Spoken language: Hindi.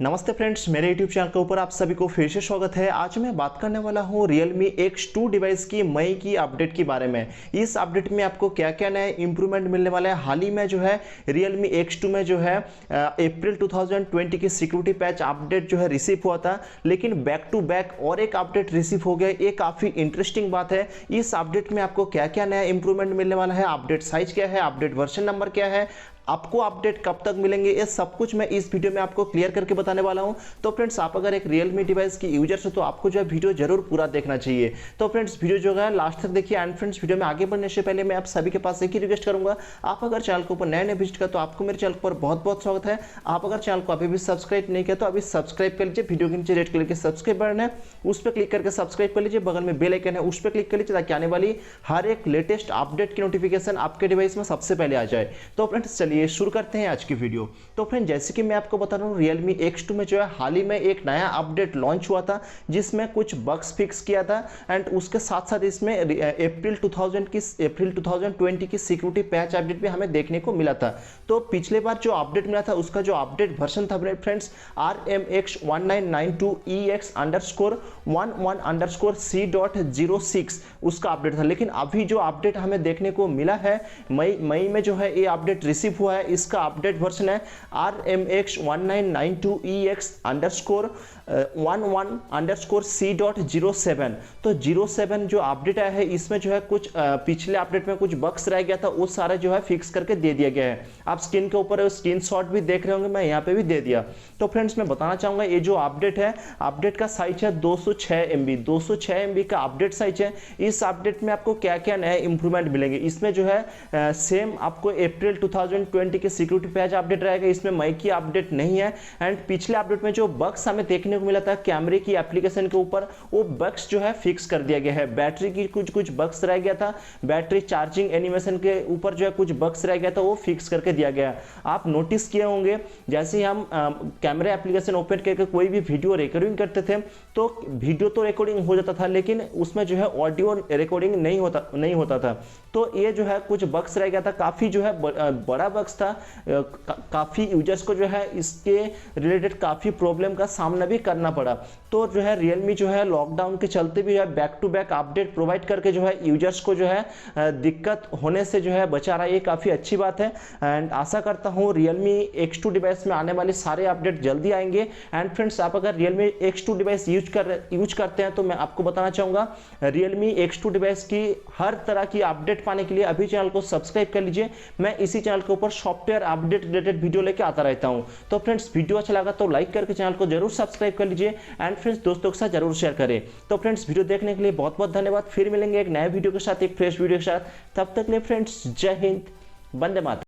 नमस्ते फ्रेंड्स, मेरे YouTube चैनल के ऊपर आप सभी को फिर से स्वागत है। आज मैं बात करने वाला हूँ Realme X2 डिवाइस की मई की अपडेट के बारे में। इस अपडेट में आपको क्या क्या नए इंप्रूवमेंट मिलने वाला है। हाल ही में जो है Realme X2 में जो है अप्रैल 2020 की सिक्योरिटी पैच अपडेट जो है रिसीव हुआ था, लेकिन बैक टू बैक और एक अपडेट रिसीव हो गया। ये काफ़ी इंटरेस्टिंग बात है। इस अपडेट में आपको क्या क्या नया इंप्रूवमेंट मिलने वाला है, अपडेट साइज क्या है, अपडेट वर्जन नंबर क्या है, आपको अपडेट कब तक मिलेंगे, ये सब कुछ मैं इस वीडियो में आपको क्लियर करके बताने वाला हूं। तो फ्रेंड्स, आप अगर एक Realme डिवाइस की यूजर हो तो आपको जो है वीडियो जरूर पूरा देखना चाहिए। तो फ्रेंड्स, वीडियो जो है लास्ट तक देखिए। एंड फ्रेंड्स, वीडियो में आगे बढ़ने से पहले मैं आप सभी के पास एक ही रिक्वेस्ट करूंगा, आप अगर चैनल के ऊपर नए विजिट कर तो आपको मेरे चैनल पर बहुत बहुत स्वागत है। आप अगर चैनल को अभी भी सब्सक्राइब नहीं किया तो अभी सब्सक्राइब कर लीजिए। वीडियो के नीचे रेड कलर के सब्सक्राइब बटन है, उस पर क्लिक करके सब्सक्राइब कर लीजिए। बगल में बेल आइकन है, उस पर क्लिक कर लीजिए ताकि आने वाली हर एक लेटेस्ट अपडेट की नोटिफिकेशन आपके डिवाइस में सबसे पहले आ जाए। तो फ्रेंड्स, चलिए शुरू करते हैं आज की वीडियो। तो फ्रेंड, जैसे कि मैं आपको बता रहा हूँ, Realme X2 में जो है हाल ही में एक नया अपडेट लॉन्च हुआ था जिसमें कुछ बग्स फिक्स किया था। एंड उसके साथ साथ इसमें अप्रैल 2020 की सिक्योरिटी पैच अपडेट भी हमें देखने को मिला था। तो पिछले बार जो अपडेट मिला था उसका जो अपडेट वर्जन था फ्रेंड्स RMX1992EX_11_C.06 उसका अपडेट था। लेकिन अभी जो अपडेट हमें देखने को मिला है मई में जो है ये अपडेट रिसीव हुआ है, इसका अपडेट वर्जन है RMX1992EX_11_C.07। तो 07 जो अपडेट आया है इसमें जो है कुछ पिछले अपडेट में कुछ बग्स रह गया था, वो सारा जो है फिक्स करके दे दिया गया है। आप स्क्रीन के ऊपर स्क्रीनशॉट भी देख रहे होंगे, मैं यहाँ पे भी दे दिया। तो फ्रेंड्स, मैं बताना चाहूंगा ये जो अपडेट है, अपडेट का साइज है 206 MB का अपडेट साइज है। इस अपडेट में आपको क्या क्या नए इंप्रूवमेंट मिलेंगे, इसमें जो है सेम आपको अप्रैल 2020 के सिक्योरिटी पैच अपडेट रहेगा, इसमें मई की अपडेट नहीं है। एंड पिछले अपडेट में जो बग्स हमें देखने को मिला था कैमरे की एप्लीकेशन के ऊपर, वो बग्स जो है फिक्स कर दिया गया है। बैटरी की कुछ बग्स रह गया था, बैटरी चार्जिंग एनिमेशन के ऊपर जो है कुछ बग्स रह गया था, वो फिक्स करके दिया गया। आप नोटिस किए होंगे, जैसे ही हम कैमरा एप्लीकेशन ओपन करके कोई भी वीडियो रिकॉर्डिंग करते थे तो वीडियो तो रिकॉर्डिंग हो जाता था, लेकिन उसमें जो है ऑडियो रिकॉर्डिंग नहीं होता था। तो ये जो है कुछ बग्स रह गया था, काफी जो है बड़ा बग्स था। काफी यूजर्स को जो है इसके रिलेटेड काफी प्रॉब्लम का सामना भी करना पड़ा। तो जो है Realme जो है लॉकडाउन के चलते भी है back to back update provide करके जो है यूजर्स को जो है दिक्कत होने से जो है बचा रहा है। ये काफी अच्छी बात है। एंड आशा करता हूँ Realme X2 डिवाइस में आने वाले सारे अपडेट जल्दी आएंगे। एंड फ्रेंड्स, आप अगर Realme X2 डिवाइस यूज करते हैं तो मैं आपको बताना चाहूंगा, Realme X2 डिवाइस की हर तरह की अपडेट पाने के लिए अभी चैनल को सब्सक्राइब कर लीजिए। मैं इसी चैनल के ऊपर सॉफ्टवेयर अपडेट रिलेटेड वीडियो लेके आता रहता हूं। तो फ्रेंड्स, वीडियो अच्छा लगा तो लाइक करके चैनल को जरूर सब्सक्राइब कर लीजिए। एंड फ्रेंड्स, दोस्तों के साथ जरूर शेयर करें। तो फ्रेंड्स, वीडियो देखने के लिए बहुत बहुत धन्यवाद। फिर मिलेंगे एक नए वीडियो के साथ, एक फ्रेश वीडियो के साथ। तब तक के लिए फ्रेंड्स, जय हिंद, वंदे मातरम।